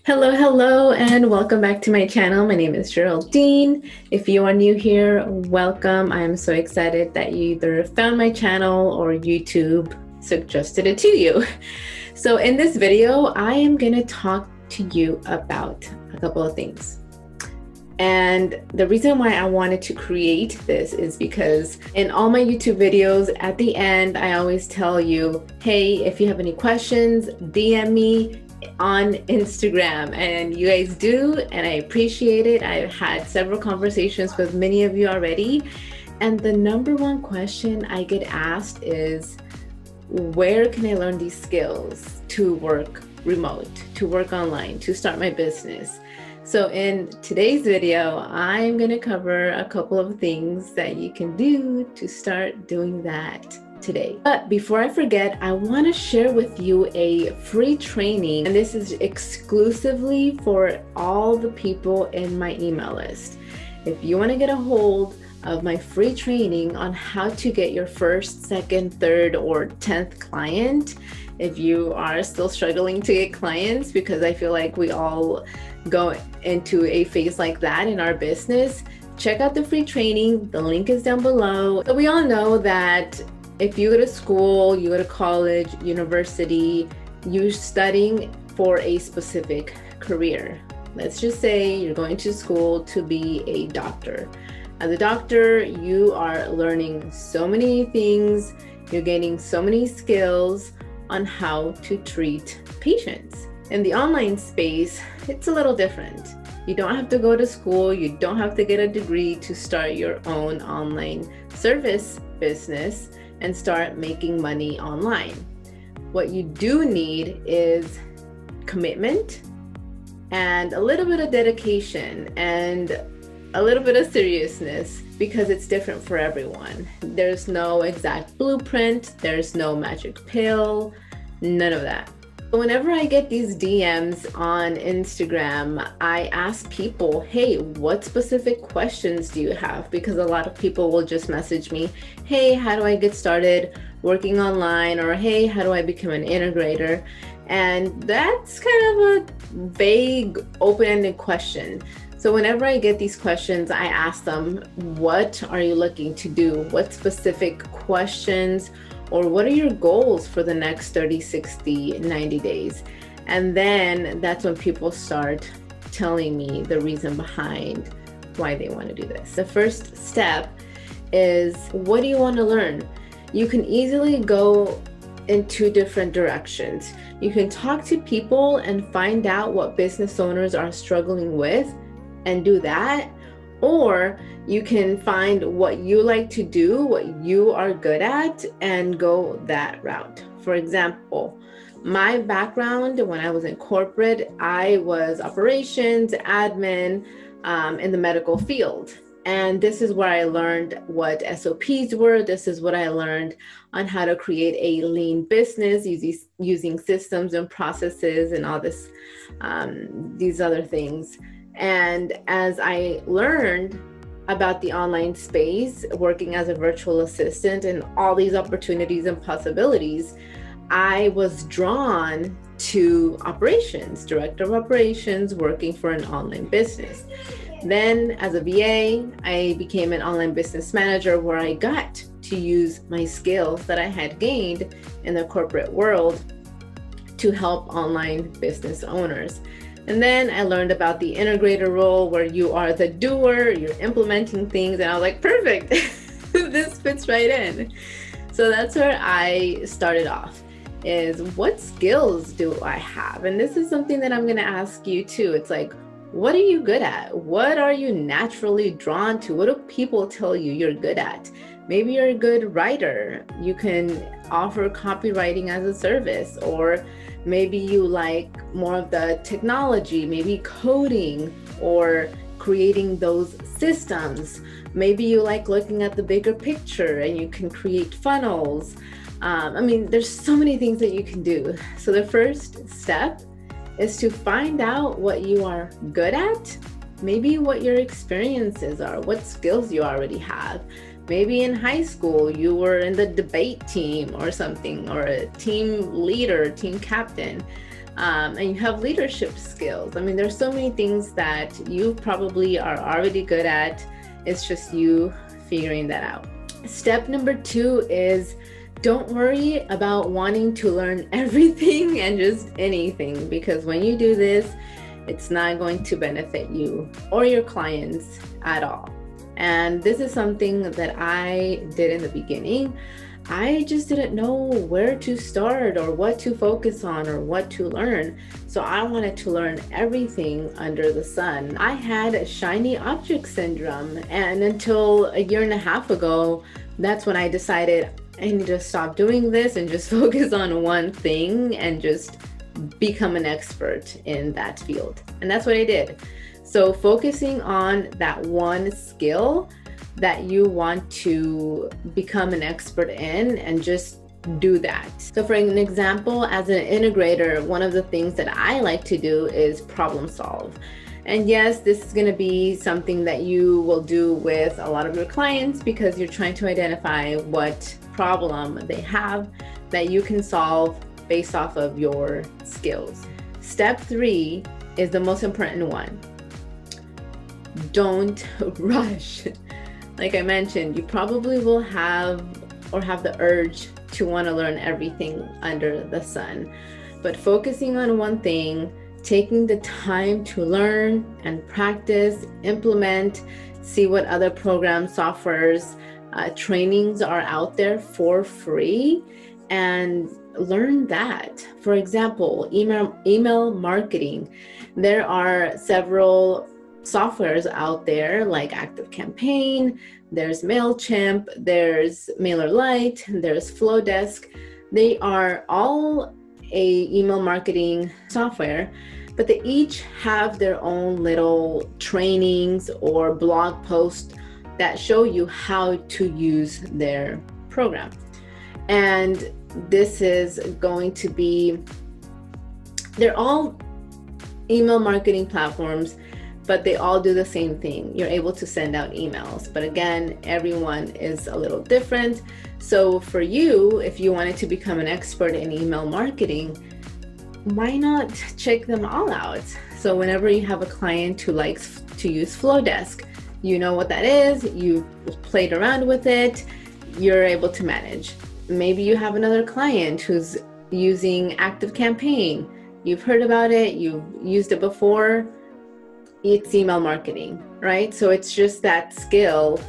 Hello, and welcome back to my channel. My name is Geraldine. If you are new here, welcome. I am so excited that you either found my channel or YouTube suggested it to you. So in this video, I am going to talk to you about a couple of things. And the reason why I wanted to create this is because in all my YouTube videos, at the end, I always tell you, hey, if you have any questions, DM me on Instagram, and you guys do, and I appreciate it. I've had several conversations with many of you already, and the number one question I get asked is, where can I learn these skills to work remote, to work online, to start my business? So in today's video, I'm going to cover a couple of things that you can do to start doing that today. But before I forget, I want to share with you a free training, and this is exclusively for all the people in my email list. If you want to get a hold of my free training on how to get your first, second, third, or 10th client, if you are still struggling to get clients, because I feel like we all go into a phase like that in our business, check out the free training. The link is down below. So we all know that if you go to school, you go to college, university, you're studying for a specific career. Let's just say you're going to school to be a doctor. As a doctor, you are learning so many things, you're gaining so many skills on how to treat patients. In the online space, it's a little different. You don't have to go to school, you don't have to get a degree to start your own online service business and start making money online. What you do need is commitment and a little bit of dedication and a little bit of seriousness, because it's different for everyone. There's no exact blueprint, there's no magic pill, none of that. Whenever I get these DMs on Instagram, I ask people, hey, what specific questions do you have? Because a lot of people will just message me, hey, how do I get started working online? Or hey, how do I become an integrator? And that's kind of a vague, open-ended question. So whenever I get these questions, I ask them, what are you looking to do? What specific questions, or what are your goals for the next 30, 60, 90 days? And then that's when people start telling me the reason behind why they want to do this. The first step is, what do you want to learn? You can easily go in two different directions. You can talk to people and find out what business owners are struggling with and do that. Or you can find what you like to do, what you are good at, and go that route. For example, my background when I was in corporate, I was operations, admin in the medical field. And this is where I learned what SOPs were. This is what I learned on how to create a lean business using systems and processes and all this, these other things. And as I learned about the online space, working as a virtual assistant and all these opportunities and possibilities, I was drawn to operations, director of operations, working for an online business. Then as a VA, I became an online business manager, where I got to use my skills that I had gained in the corporate world to help online business owners. And then I learned about the integrator role, where you are the doer, you're implementing things, and I was like, perfect, this fits right in. So that's where I started off, is what skills do I have? And this is something that I'm gonna ask you too. It's like, what are you good at? What are you naturally drawn to? What do people tell you you're good at? Maybe you're a good writer. You can offer copywriting as a service, or maybe you like more of the technology, maybe coding or creating those systems. Maybe you like looking at the bigger picture and you can create funnels. I mean, there's so many things that you can do. So the first step is to find out what you are good at, maybe what your experiences are, what skills you already have. Maybe in high school, you were in the debate team or something, or a team leader, team captain, and you have leadership skills. I mean, there's so many things that you probably are already good at. It's just you figuring that out. Step number 2 is don't worry about wanting to learn everything and just anything, because when you do this, it's not going to benefit you or your clients at all. And this is something that I did in the beginning. I just didn't know where to start or what to focus on or what to learn. So I wanted to learn everything under the sun. I had shiny object syndrome, and until a year and a half ago, that's when I decided I need to stop doing this and just focus on one thing and just become an expert in that field. And that's what I did. So focusing on that one skill that you want to become an expert in, and just do that. So for an example, as an integrator, one of the things that I like to do is problem solve. And yes, this is going to be something that you will do with a lot of your clients, because you're trying to identify what problem they have that you can solve based off of your skills. Step 3 is the most important one. Don't rush. Like I mentioned, you probably will have the urge to want to learn everything under the sun, but focusing on one thing, taking the time to learn and practice, implement, see what other programs, softwares, trainings are out there for free, and learn that. For example, email marketing. There are several softwares out there like ActiveCampaign, there's MailChimp, there's MailerLite, there's Flowdesk. They are all a email marketing software, but they each have their own little trainings or blog posts that show you how to use their program. And this is going to be, they're all email marketing platforms, but they all do the same thing. You're able to send out emails, but again, everyone is a little different. So for you, if you wanted to become an expert in email marketing, why not check them all out? So whenever you have a client who likes to use Flowdesk, you know what that is, you played around with it, you're able to manage. Maybe you have another client who's using ActiveCampaign. You've heard about it, you've used it before. It's email marketing, right? So it's just that skill,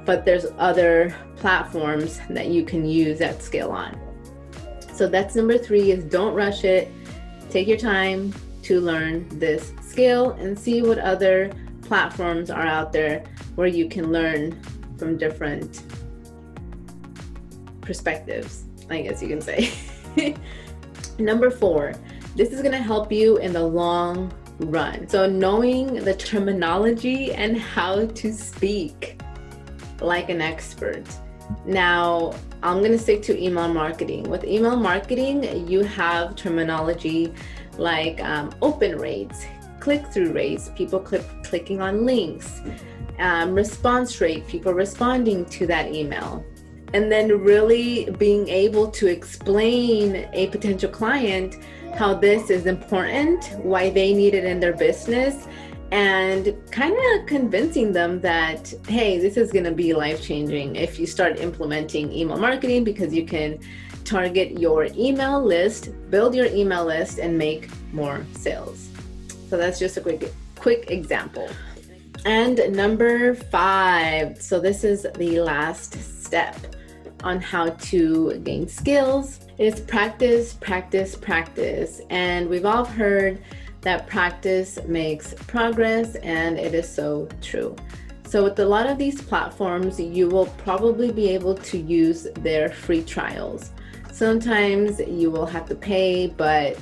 but there's other platforms that you can use that skill on. So that's number 3, is don't rush it. Take your time to learn this skill and see what other platforms are out there where you can learn from different perspectives, I guess you can say. Number 4, this is going to help you in the long run. So knowing the terminology and how to speak like an expert. Now, I'm going to stick to email marketing. With email marketing, you have terminology like open rates, click-through rates, people clicking on links, response rate, people responding to that email. And then really being able to explain a potential client how this is important, why they need it in their business, and kind of convincing them that, hey, this is going to be life-changing if you start implementing email marketing, because you can target your email list, build your email list, and make more sales. So that's just a quick example. And number 5, so this is the last step on how to gain skills, is practice, practice, practice. And we've all heard that practice makes progress, and it is so true. So with a lot of these platforms, you will probably be able to use their free trials. Sometimes you will have to pay, but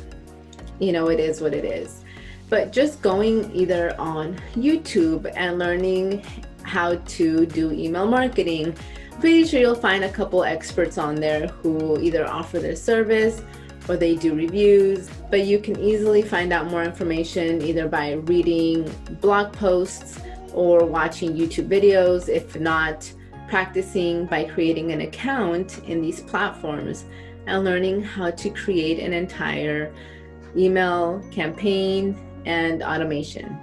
you know, it is what it is. But just going either on YouTube and learning how to do email marketing, pretty sure you'll find a couple experts on there who either offer their service or they do reviews, but you can easily find out more information either by reading blog posts or watching YouTube videos, if not practicing by creating an account in these platforms and learning how to create an entire email campaign and automation.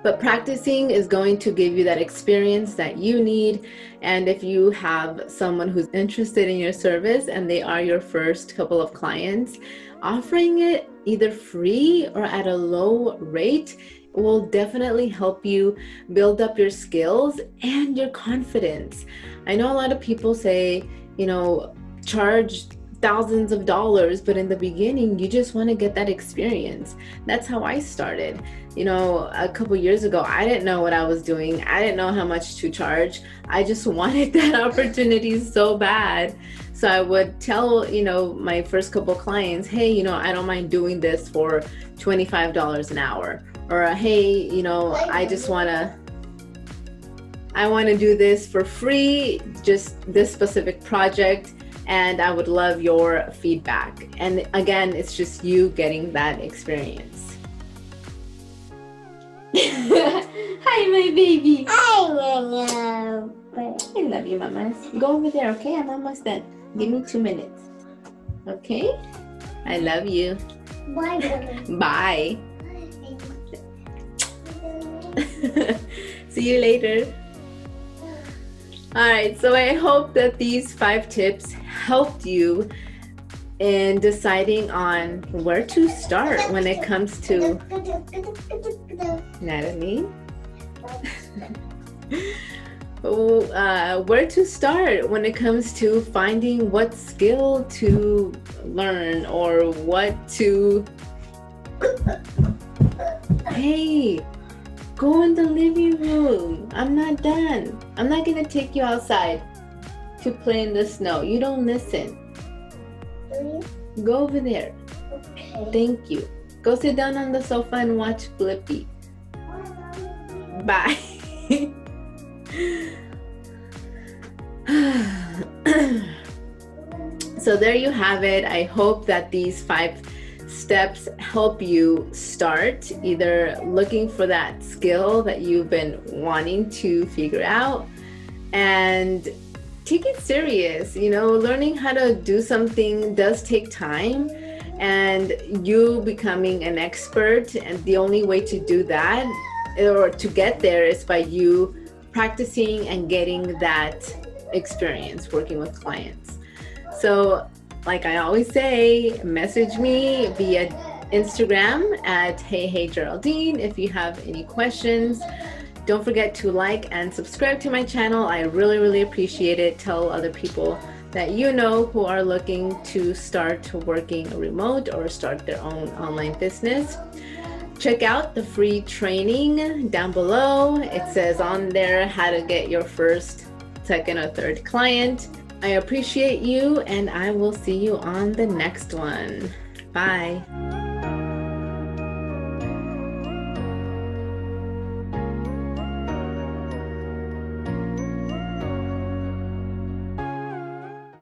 But practicing is going to give you that experience that you need. And if you have someone who's interested in your service and they are your first couple of clients, offering it either free or at a low rate will definitely help you build up your skills and your confidence. I know a lot of people say, charge thousands of dollars, but in the beginning, you just want to get that experience. That's how I started. A couple years ago, I didn't know what I was doing. I didn't know how much to charge. I just wanted that opportunity so bad. So I would tell, my first couple clients, hey, I don't mind doing this for $25 an hour. Or, hey, I want to do this for free, just this specific project, and I would love your feedback. And again, it's just you getting that experience. Hi, my baby. I love I love you, mamas. Go over there, okay? I'm almost done. Give me 2 minutes. Okay? I love you. Bye. Bye. See you later. All right, so I hope that these 5 tips helped you in deciding on where to start when it comes to Natalie. Where to start when it comes to finding what skill to learn or what to... Hey, go in the living room. I'm not done. I'm not gonna take you outside to play in the snow. You don't listen. Go over there. Okay. Thank you. Go sit down on the sofa and watch Blippi. Bye. So there you have it. I hope that these 5 steps help you start either looking for that skill that you've been wanting to figure out and take it serious. Learning how to do something does take time, and you becoming an expert, and the only way to do that or to get there is by you practicing and getting that experience working with clients. So like I always say, message me via Instagram at HeyHeyGeraldine if you have any questions. Don't forget to like and subscribe to my channel. I really, really appreciate it. Tell other people that you know who are looking to start working remote or start their own online business. Check out the free training down below. It says on there how to get your first, second, or third client. I appreciate you, and I will see you on the next one. Bye.